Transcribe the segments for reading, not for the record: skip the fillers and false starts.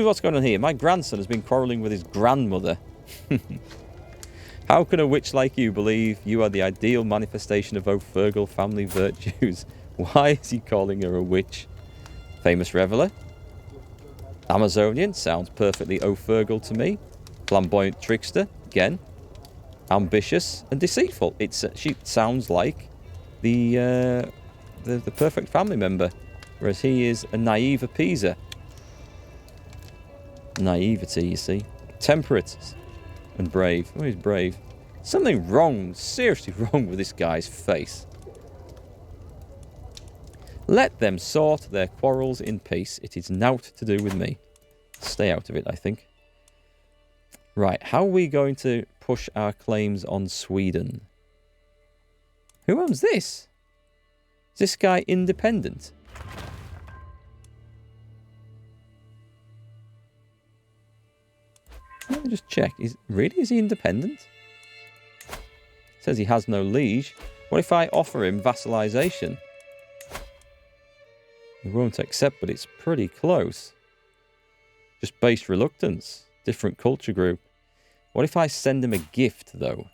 What's going on here? My grandson has been quarrelling with his grandmother. How can a witch like you believe you are the ideal manifestation of O'Fergal family virtues? Why is he calling her a witch? Famous reveller? Amazonian? Sounds perfectly O'Fergal to me. Flamboyant trickster? Again. Ambitious and deceitful. She sounds like the perfect family member. Whereas he is a naive appeaser. Naivety, you see. Temperate and brave. Oh, he's brave. Something wrong, seriously wrong with this guy's face. Let them sort their quarrels in peace. It is naught to do with me. Stay out of it, I think. Right, how are we going to push our claims on Sweden? Who owns this? Is this guy independent? Let me just check. Is he independent? Says he has no liege. What if I offer him vassalization? He won't accept, but it's pretty close. Just base reluctance. Different culture group. What if I send him a gift, though?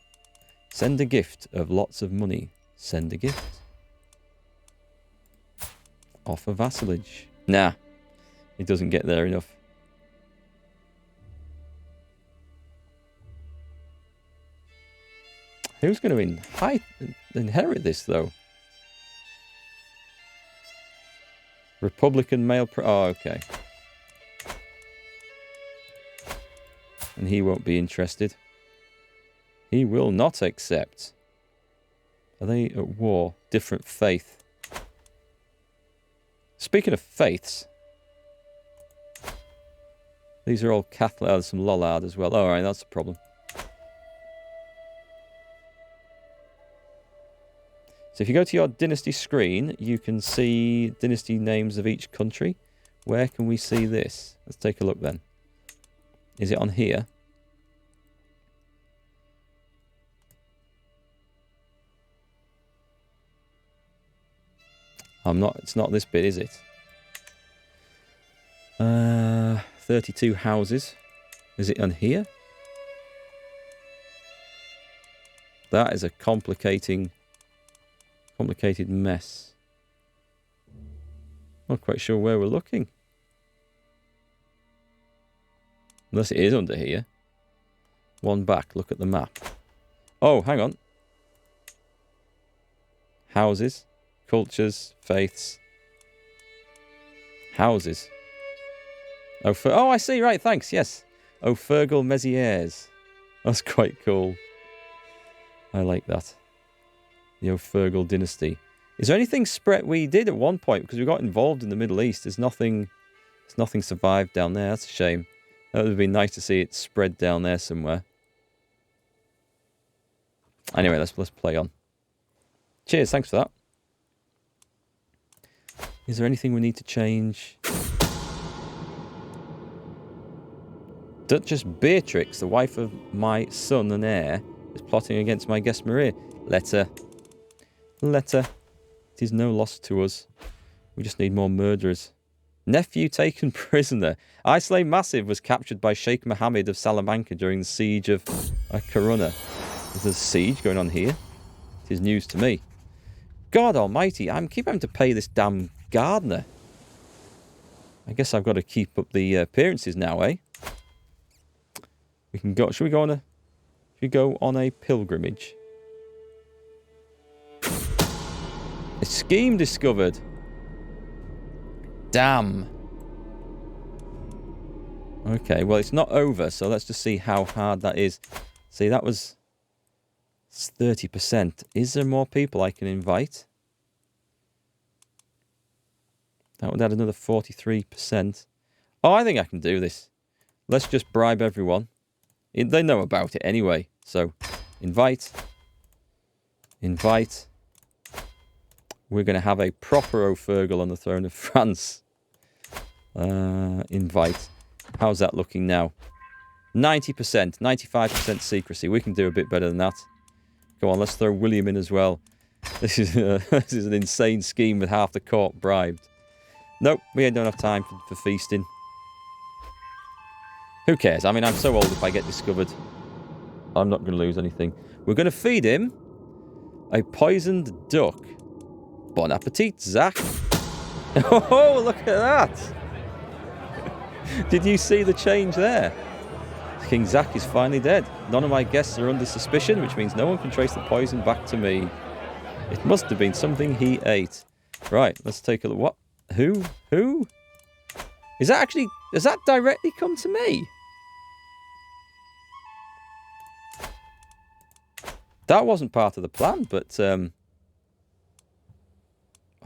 Send a gift of lots of money. Send a gift. Offer vassalage. Nah. He doesn't get there enough. Who's going to inherit this, though? Republican male... oh, okay. And he won't be interested. He will not accept. Are they at war? Different faith. Speaking of faiths... these are all Catholic... oh, there's some Lollard as well. Alright, that's a problem. So if you go to your dynasty screen, you can see dynasty names of each country. Where can we see this? Let's take a look then. Is it on here? It's not this bit, is it? 32 houses. Is it on here? That is a complicated mess. Not quite sure where we're looking. Unless it is under here. One back, look at the map. Oh, hang on. Houses, cultures, faiths. Houses. Oh, I see, right, thanks, yes. O'Fergal Mézières. That's quite cool. I like that. The O'Fergal dynasty. Is there anything spread? We did at one point because we got involved in the Middle East. There's nothing survived down there. That's a shame. That would have been nice to see it spread down there somewhere. Anyway, let's play on. Cheers, thanks for that. Is there anything we need to change? Duchess Beatrix, the wife of my son and heir, is plotting against my guest Maria. Let her. It is no loss to us. We just need more murderers. Nephew taken prisoner. Islay Massive was captured by Sheikh Mohammed of Salamanca during the siege of Corunna. There's a siege going on here. It is news to me. God almighty, I keep having to pay this damn gardener. I guess I've got to keep up the appearances now, eh? We can go. Should we go on a pilgrimage? A scheme discovered. Damn. Okay, well, it's not over, so let's just see how hard that is. See, that was 30%. Is there more people I can invite? That would add another 43%. Oh, I think I can do this. Let's just bribe everyone. They know about it anyway. So, invite. Invite. We're going to have a proper O'Fergal on the throne of France. Invite. How's that looking now? 90%, 95% secrecy. We can do a bit better than that. Go on, let's throw William in as well. This is an insane scheme with half the court bribed. Nope, we ain't got enough time for feasting. Who cares? I mean, I'm so old if I get discovered, I'm not going to lose anything. We're going to feed him a poisoned duck. Bon appetit, Zach. Oh, look at that. Did you see the change there? King Zach is finally dead. None of my guests are under suspicion, which means no one can trace the poison back to me. It must have been something he ate. Right, let's take a look. What? Who? Who? Is that actually... Does that directly come to me? That wasn't part of the plan, but... I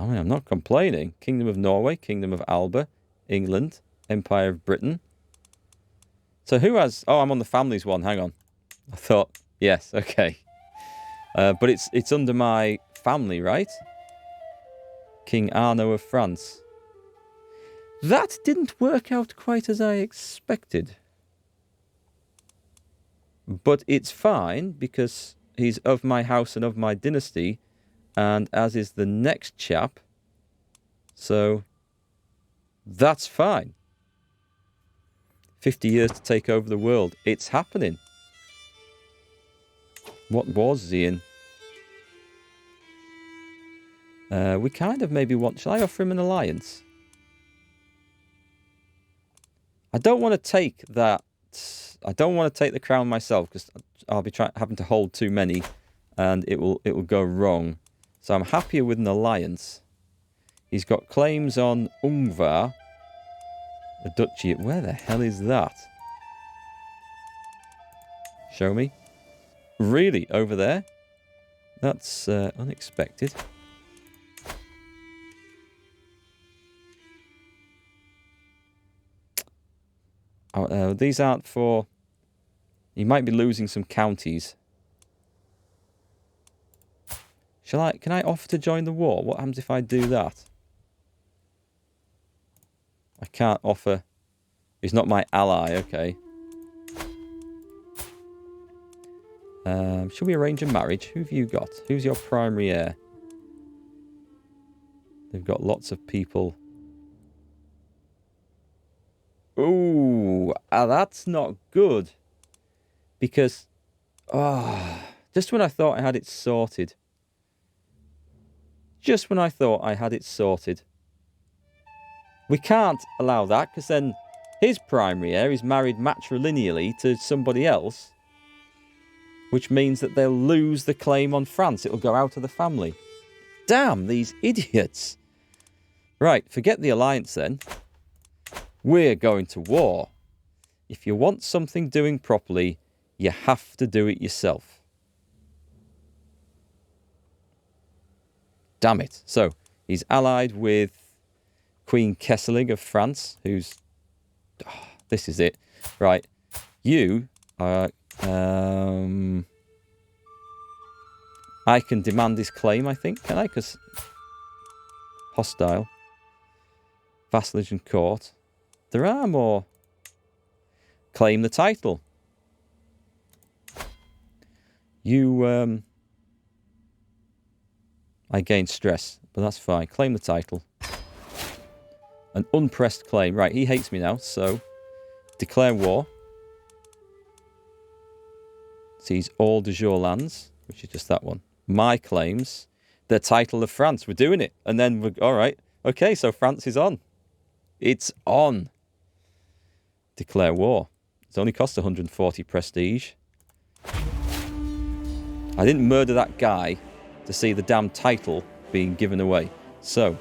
mean, I'm not complaining. Kingdom of Norway, Kingdom of Alba, England, Empire of Britain. So who has... Oh, I'm on the families one. Hang on. I thought... Yes, okay. But it's under my family, right? King Arno of France. That didn't work out quite as I expected. But it's fine, because he's of my house and of my dynasty, and as is the next chap. So, that's fine. 50 years to take over the world. It's happening. What was he in? We kind of maybe want... Shall I offer him an alliance? I don't want to take that... I don't want to take the crown myself, because I'll be having to hold too many, and it will go wrong. So I'm happier with an alliance. He's got claims on Ungvar, a duchy. Where the hell is that? Show me. Really? Over there? That's unexpected. These aren't for... You might be losing some counties. Can I offer to join the war? What happens if I do that? I can't offer... He's not my ally, okay. Should we arrange a marriage? Who have you got? Who's your primary heir? They've got lots of people. Ooh, that's not good. Because, just when I thought I had it sorted. Just when I thought I had it sorted. We can't allow that, because then his primary heir is married matrilineally to somebody else, which means that they'll lose the claim on France. It'll go out of the family. Damn, these idiots. Right, forget the alliance then. We're going to war. If you want something doing properly, you have to do it yourself. Damn it. So, he's allied with Queen Kesseling of France, who's... Oh, this is it. Right. You are... I can demand this claim, I think. Can I? Because... Hostile. Vassalage and court. There are more. Claim the title. You, I gain stress, but that's fine. Claim the title. An unpressed claim. Right, he hates me now, so... Declare war. Seize all de jure lands, which is just that one. My claims. The title of France. We're doing it. And then we're... Alright. Okay, so France is on. It's on. Declare war. It's only cost 140 prestige. I didn't murder that guy to see the damn title being given away. So,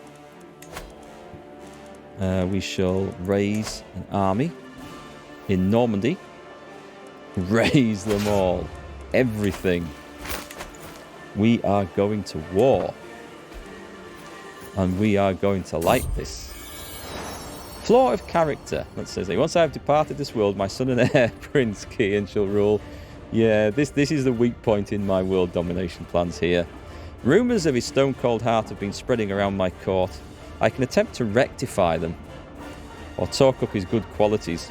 we shall raise an army in Normandy. Raise them all. Everything. We are going to war. And we are going to like this. Flaw of character. Let's say, once I have departed this world, my son and heir, Prince Kian, shall rule. Yeah, this is the weak point in my world domination plans here. Rumours of his stone-cold heart have been spreading around my court. I can attempt to rectify them, or talk up his good qualities.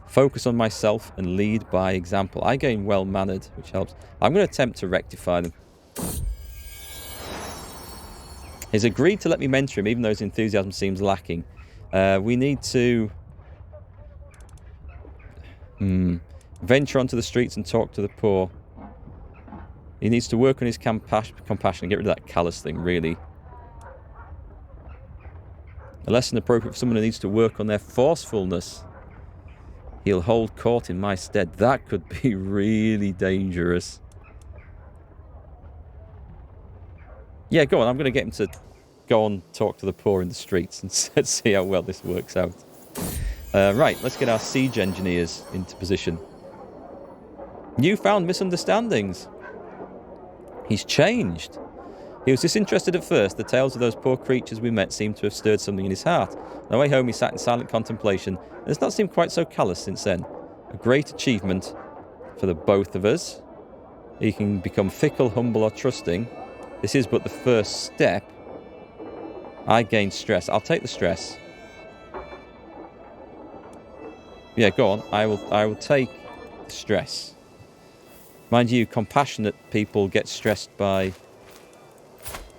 Focus on myself and lead by example. I gain well-mannered, which helps. I'm going to attempt to rectify them. He's agreed to let me mentor him, even though his enthusiasm seems lacking. We need to Venture onto the streets and talk to the poor. He needs to work on his compassion and get rid of that callous thing, really. A lesson appropriate for someone who needs to work on their forcefulness. He'll hold court in my stead. That could be really dangerous. Yeah, go on. I'm going to get him to go and talk to the poor in the streets and let's see how well this works out. Right, let's get our siege engineers into position. Newfound misunderstandings. He's changed. He was disinterested at first. The tales of those poor creatures we met seemed to have stirred something in his heart. On the way home he sat in silent contemplation and has not seemed quite so callous since then. A great achievement for the both of us. He can become fickle, humble or trusting. This is but the first step. I gain stress. I'll take the stress. Yeah, go on. I will take the stress. Mind you, compassionate people get stressed by...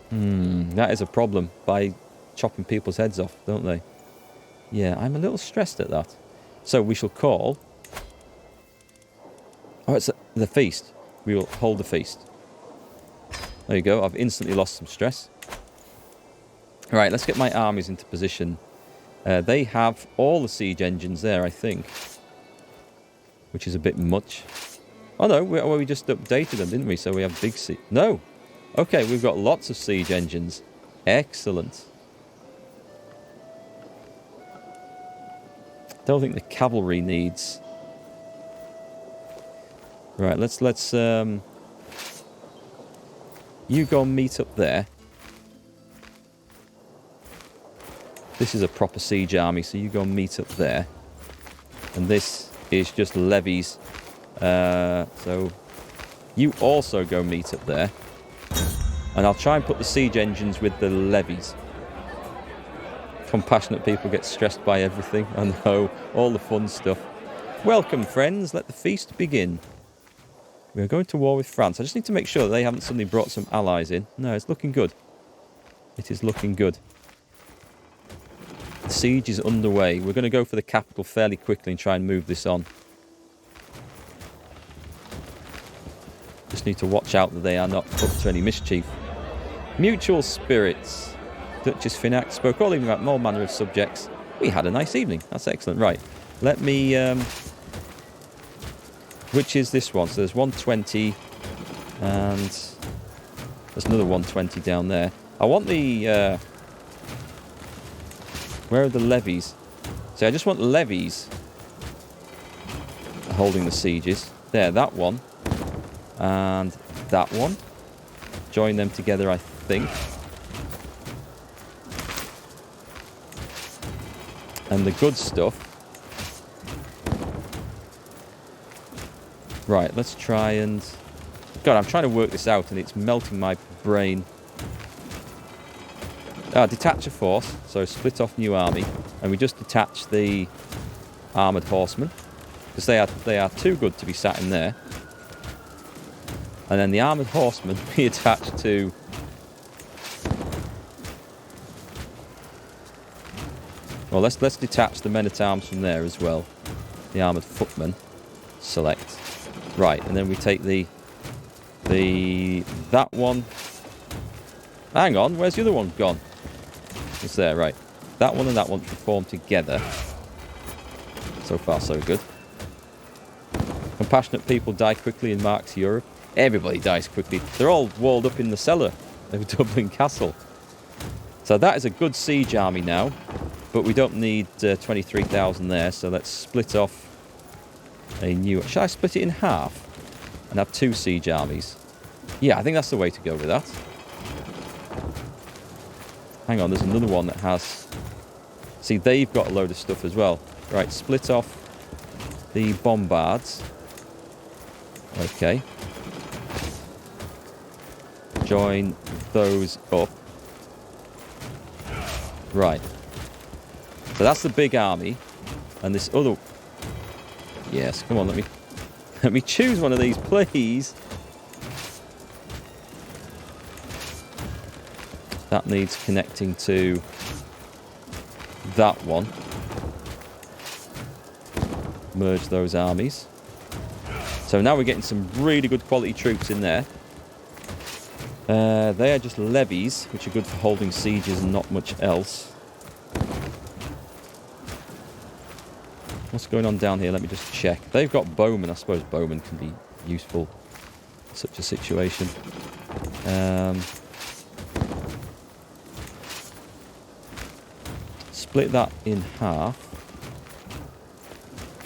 that is a problem. By chopping people's heads off, don't they? Yeah, I'm a little stressed at that. So we shall call... Oh, it's the feast. We will hold the feast. There you go. I've instantly lost some stress. Right, let's get my armies into position. They have all the siege engines there, I think. Which is a bit much. Oh no, we just updated them, didn't we? So we have big siege... No! Okay, we've got lots of siege engines. Excellent. Don't think the cavalry needs... Right, let's you go and meet up there. This is a proper siege army, so you go and meet up there. And this is just levies. So you also go meet up there. And I'll try and put the siege engines with the levies. Compassionate people get stressed by everything. I know, all the fun stuff. Welcome, friends. Let the feast begin. We are going to war with France. I just need to make sure that they haven't suddenly brought some allies in. No, it's looking good. It is looking good. The siege is underway. We're going to go for the capital fairly quickly and try and move this on. Just need to watch out that they are not up to any mischief. Mutual spirits. Duchess Finac spoke all evening about all manner of subjects. We had a nice evening. That's excellent. Right. Let me... which is this one? So there's 120 and there's another 120 down there. I want the... where are the levies? So I just want the levies holding the sieges. There, that one. And that one. Join them together, I think. And the good stuff. Right, let's try and... God, I'm trying to work this out and it's melting my brain. Detach a force. So split off new army. And we just detach the armoured horsemen. Because they are too good to be sat in there. And then the armoured horsemen be attached to... Well, let's detach the men-at-arms from there as well. The armoured footmen. Select. Right, and then we take that one. Hang on, where's the other one gone? It's there, right. That one and that one should form together. So far, so good. Compassionate people die quickly in Mark's Europe. Everybody dies quickly. They're all walled up in the cellar of Dublin Castle. So that is a good siege army now. But we don't need 23,000 there, so let's split off a new... Should I split it in half? And have two siege armies? Yeah, I think that's the way to go with that. Hang on, there's another one that has... See, they've got a load of stuff as well. Right, split off the bombards. Okay. Join those up. Right. So that's the big army. And this other... Yes, come on, let me choose one of these, please. That needs connecting to that one. merge those armies. So now we're getting some really good quality troops in there. They are just levies, which are good for holding sieges and not much else. What's going on down here? Let me just check. They've got bowmen. I suppose bowmen can be useful in such a situation. Split that in half.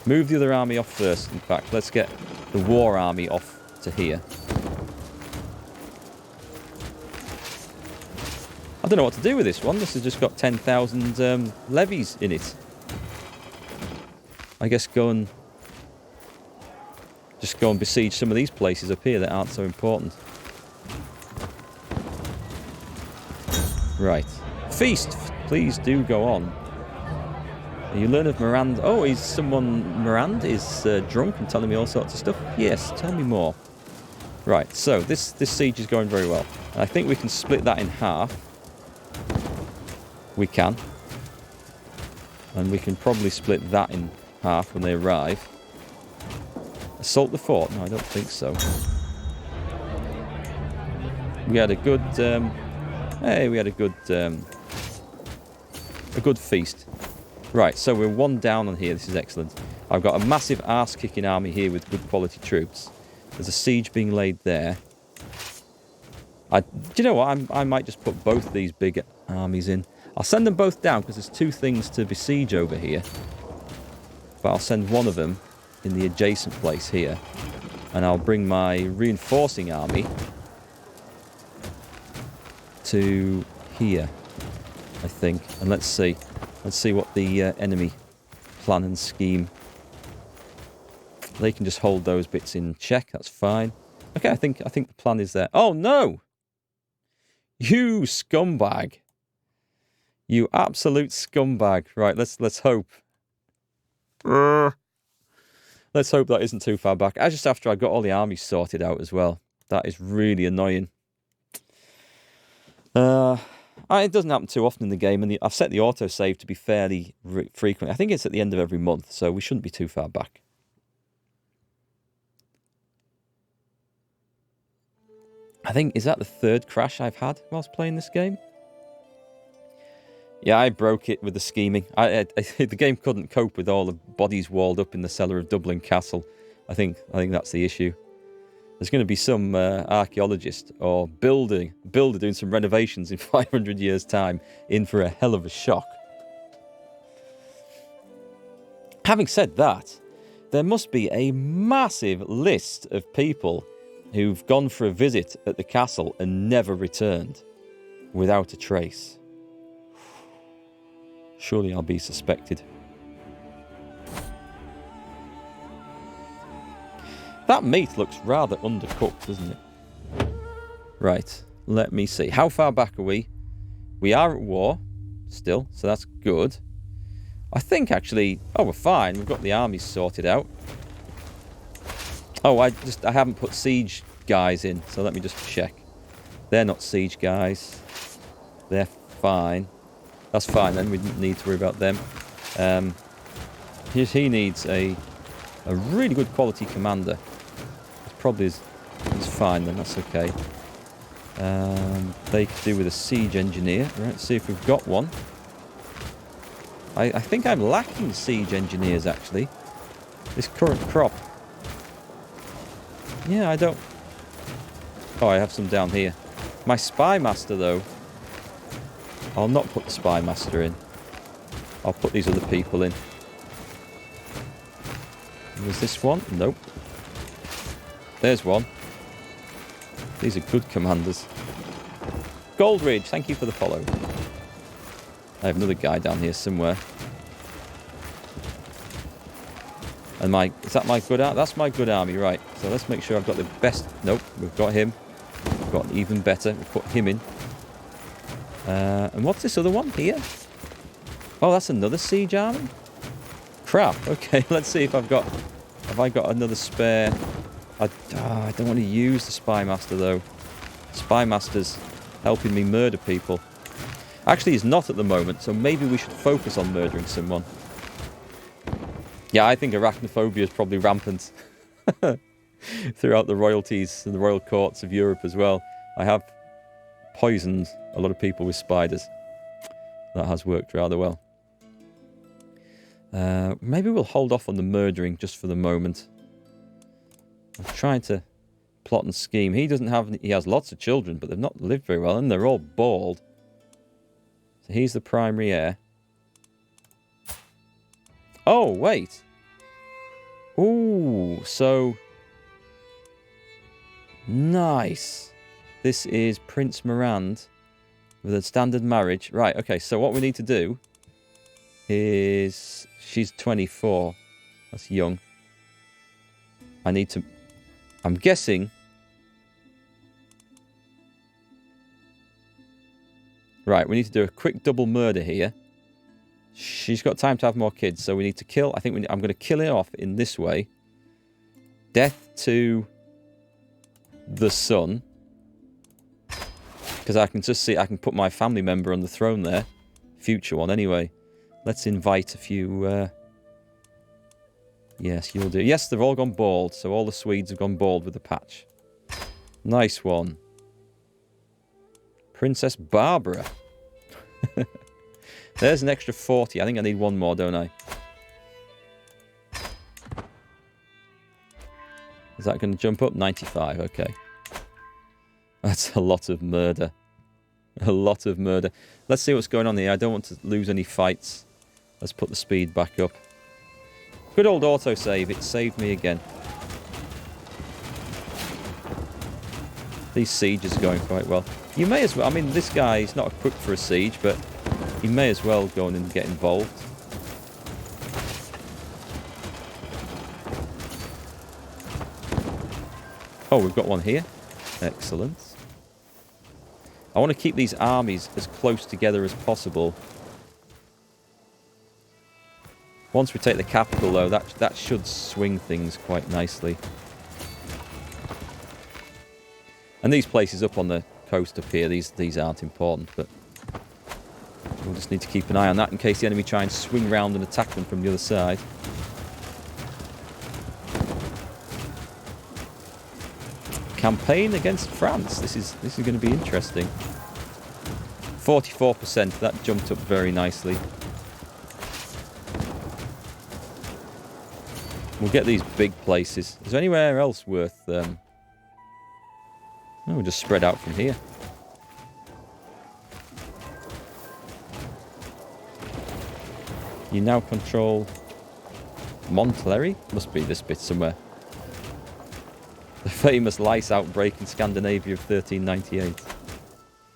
Move the other army off first, in fact. Let's get the war army off to here. I don't know what to do with this one. This has just got 10,000 levies in it. I guess just go and besiege some of these places up here that aren't so important. Right. Feast! Please do go on. You learn of Miranda. Oh, is someone... Miranda is drunk and telling me all sorts of stuff? Yes, tell me more. Right, so this siege is going very well. I think we can split that in half. We can. And we can probably split that in half when they arrive. Assault the fort? No, I don't think so. We had a good... hey, we had a good feast. Right, so we're one down on here. This is excellent. I've got a massive arse-kicking army here with good quality troops. There's a siege being laid there. Do you know what? I might just put both these big armies in. I'll send them both down because there's two things to besiege over here. But I'll send one of them in the adjacent place here. And I'll bring my reinforcing army to here, I think. And let's see. Let's see what the enemy plan and scheme. They can just hold those bits in check. That's fine. Okay, I think the plan is there. Oh no! You scumbag! You absolute scumbag! Right, let's hope. Let's hope that isn't too far back. Just after I got all the armies sorted out as well. That is really annoying. It doesn't happen too often in the game, and I've set the autosave to be fairly frequent. I think it's at the end of every month, so we shouldn't be too far back. I think, is that the third crash I've had whilst playing this game? Yeah, I broke it with the scheming. The game couldn't cope with all the bodies walled up in the cellar of Dublin Castle. I think that's the issue. There's going to be some archaeologist or builder doing some renovations in 500 years' time in for a hell of a shock. Having said that, there must be a massive list of people who've gone for a visit at the castle and never returned without a trace. Surely I'll be suspected. That meat looks rather undercooked, doesn't it? Right, let me see. How far back are we? We are at war still, so that's good. I think actually... Oh, we're fine. We've got the armies sorted out. Oh, I haven't put siege guys in, so let me just check. They're not siege guys. They're fine. That's fine then. We didn't need to worry about them. He needs a really good quality commander. Probably is fine then, that's okay. They could do with a siege engineer. Right, let's see if we've got one. I think I'm lacking siege engineers actually. This current crop. Yeah, I don't... Oh, I have some down here. My spy master though. I'll not put the spy master in. I'll put these other people in. Was this one? Nope. There's one. These are good commanders. Goldridge, thank you for the follow. I have another guy down here somewhere. And is that my good army? That's my good army, right. So let's make sure I've got the best. Nope, we've got him. We've got even better. We'll put him in. And what's this other one here? Oh, that's another siege army? Crap. Okay, let's see if I've got... Have I got another spare... I don't want to use the spy master though. Spy master's helping me murder people. Actually, he's not at the moment, so maybe we should focus on murdering someone. Yeah, I think arachnophobia is probably rampant throughout the royalties and the royal courts of Europe as well. I have poisoned a lot of people with spiders. That has worked rather well. Maybe we'll hold off on the murdering just for the moment. I'm trying to plot and scheme. He has lots of children, but they've not lived very well, and they're all bald. So he's the primary heir. Oh, wait. Ooh, so... Nice. This is Prince Mirand with a standard marriage. Right, okay, so what we need to do is... She's 24. That's young. I need to... I'm guessing... Right, we need to do a quick double murder here. She's got time to have more kids, so we need to kill... I think I'm going to kill her off in this way. Death to the son. Because I can just see... I can put my family member on the throne there. Future one, anyway. Let's invite a few... Yes, you'll do. Yes, they've all gone bald, so all the Swedes have gone bald with the patch. Nice one. Princess Barbara. There's an extra 40. I think I need one more, don't I? Is that going to jump up? 95, okay. That's a lot of murder. A lot of murder. Let's see what's going on here. I don't want to lose any fights. Let's put the speed back up. Good old autosave. It saved me again. These sieges are going quite well. You may as well... I mean, this guy is not equipped for a siege, but you may as well go in and get involved. Oh, we've got one here. Excellent. I want to keep these armies as close together as possible. Once we take the capital, though, that should swing things quite nicely. And these places up on the coast up here, these aren't important, but we'll just need to keep an eye on that in case the enemy try and swing round and attack them from the other side. Campaign against France. This is going to be interesting. 44%. That jumped up very nicely. We'll get these big places. Is there anywhere else worth... No, we'll just spread out from here. You now control Montlery? Must be this bit somewhere. The famous lice outbreak in Scandinavia of 1398.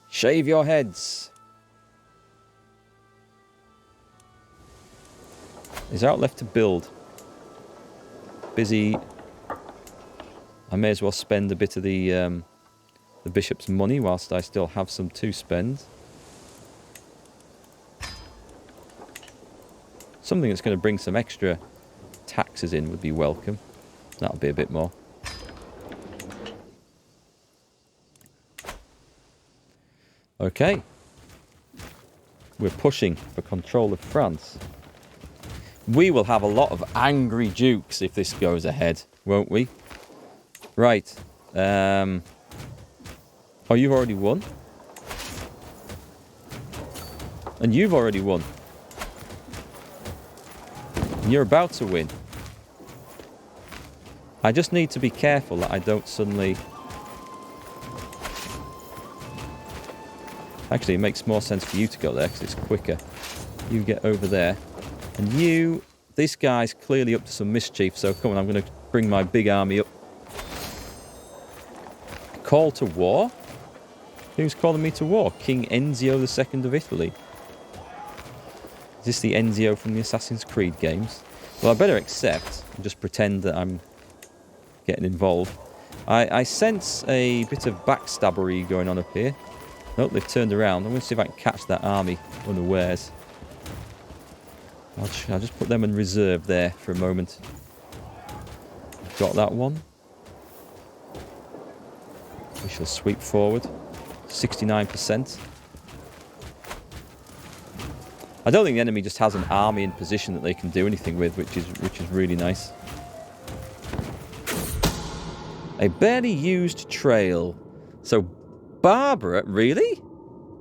Shave your heads! Is out left to build? Busy. I may as well spend a bit of the bishop's money whilst I still have some to spend. Something that's going to bring some extra taxes in would be welcome. That'll be a bit more. Okay. We're pushing for control of France. We will have a lot of angry dukes if this goes ahead, won't we? Right. Oh, you've already won? And you've already won. And you're about to win. I just need to be careful that I don't suddenly... Actually, it makes more sense for you to go there because it's quicker. You get over there. And you... This guy's clearly up to some mischief, so come on, I'm going to bring my big army up. Call to war? Who's calling me to war? King Enzio II of Italy. Is this the Enzio from the Assassin's Creed games? Well, I better accept and just pretend that I'm getting involved. I sense a bit of backstabbery going on up here. Nope, they've turned around. I'm going to see if I can catch that army unawares. I'll just put them in reserve there for a moment. Got that one. We shall sweep forward. 69%. I don't think the enemy just has an army in position that they can do anything with, which is really nice. A barely used trail. So, Barbara, really?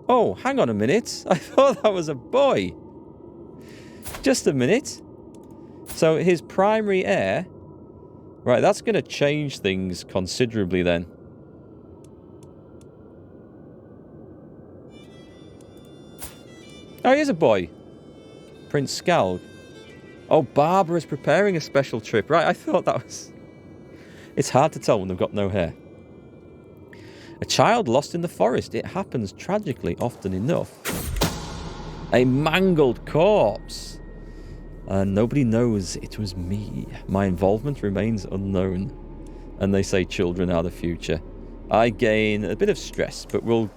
Oh, hang on a minute. I thought that was a boy. Just a minute. So, his primary heir... Right, that's going to change things considerably then. Oh, he is a boy. Prince Skalg. Oh, Barbara's preparing a special trip. Right, I thought that was... It's hard to tell when they've got no hair. A child lost in the forest. It happens tragically often enough. A mangled corpse. Nobody knows it was me. My involvement remains unknown. And they say children are the future. I gain a bit of stress, but we'll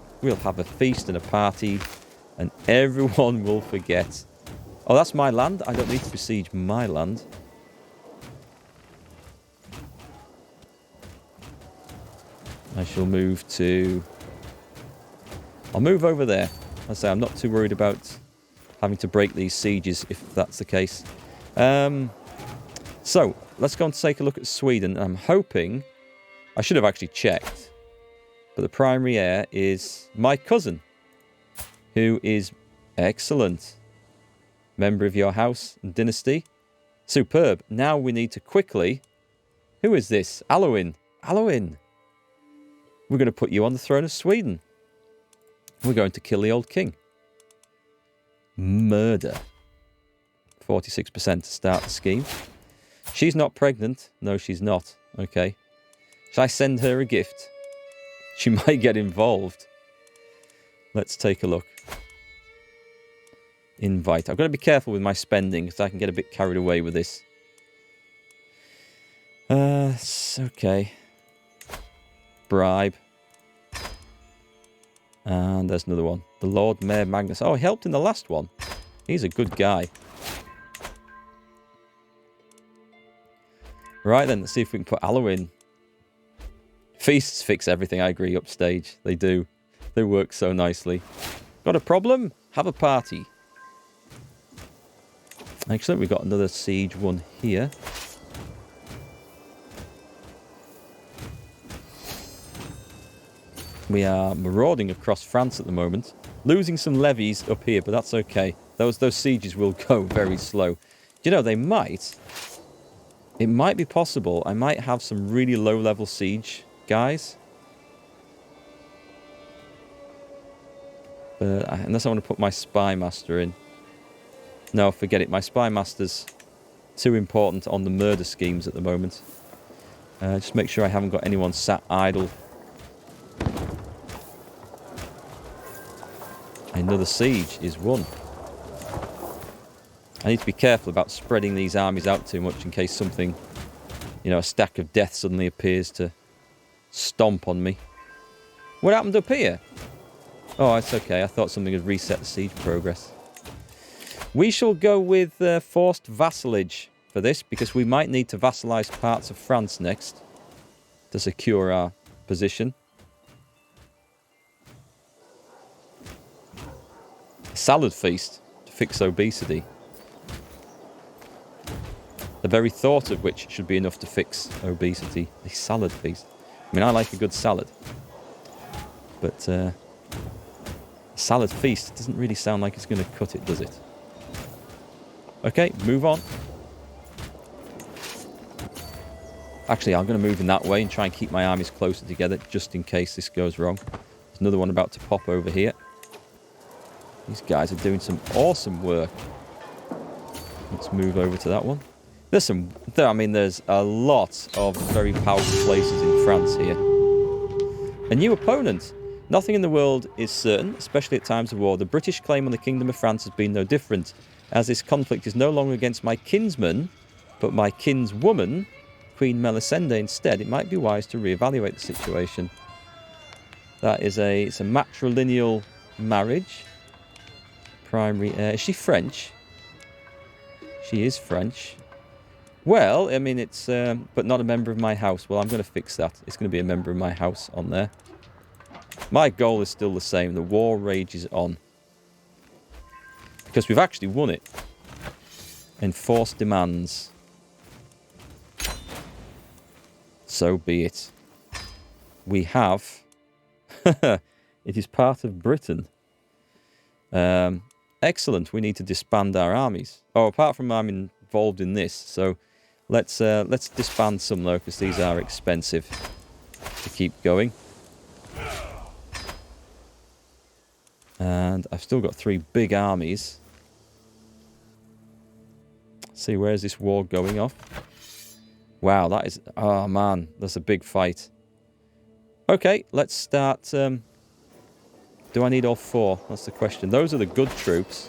have a feast and a party, and everyone will forget. Oh, that's my land. I don't need to besiege my land. I shall move to... I'll move over there. I say I'm not too worried about having to break these sieges, if that's the case. So, let's go and take a look at Sweden. I'm hoping... I should have actually checked. But the primary heir is my cousin, who is excellent. Member of your house and dynasty. Superb. Now we need to quickly... Who is this? Alwyn. Alwyn. We're going to put you on the throne of Sweden. We're going to kill the old king. Murder. 46% to start the scheme. She's not pregnant. No, she's not. Okay. Shall I send her a gift? She might get involved. Let's take a look. Invite. I've got to be careful with my spending because I can get a bit carried away with this. Okay. Bribe. And there's another one. The Lord Mayor Magnus. Oh, he helped in the last one. He's a good guy. Right then, let's see if we can put Alwyn. Feasts fix everything, I agree, upstage. They do. They work so nicely. Got a problem? Have a party. Excellent, we've got another siege one here. We are marauding across France at the moment. Losing some levies up here, but that's okay. Those sieges will go very slow. You know, they might... It might be possible. I might have some really low-level siege guys. But unless I want to put my spy master in. No, forget it. My spy master's too important on the murder schemes at the moment. Just make sure I haven't got anyone sat idle. Another siege is won. I need to be careful about spreading these armies out too much in case something, you know, a stack of death suddenly appears to stomp on me. What happened up here? Oh, it's okay. I thought something had reset the siege progress. We shall go with forced vassalage for this because we might need to vassalize parts of France next to secure our position. A salad feast to fix obesity. The very thought of which should be enough to fix obesity. A salad feast. I mean, I like a good salad. But a salad feast doesn't really sound like it's going to cut it, does it? Okay, move on. Actually, I'm going to move in that way and try and keep my armies closer together just in case this goes wrong. There's another one about to pop over here. These guys are doing some awesome work. Let's move over to that one. There's there's a lot of very powerful places in France here. A new opponent. Nothing in the world is certain, especially at times of war. The British claim on the Kingdom of France has been no different, as this conflict is no longer against my kinsman, but my kinswoman, Queen Melisende, instead. It might be wise to reevaluate the situation. That is it's a matrilineal marriage. Primary heir. Is she French? She is French. Well, I mean, it's... but not a member of my house. Well, I'm going to fix that. It's going to be a member of my house on there. My goal is still the same. The war rages on. Because we've actually won it. Enforced demands. So be it. We have... it is part of Britain. Excellent. We need to disband our armies. Oh, apart from I'm involved in this, so let's disband some though, because these are expensive to keep going. And I've still got 3 big armies. See, where's this war going off? Wow, that is... Oh, man, that's a big fight. Okay, let's start... Do I need all 4? That's the question. Those are the good troops.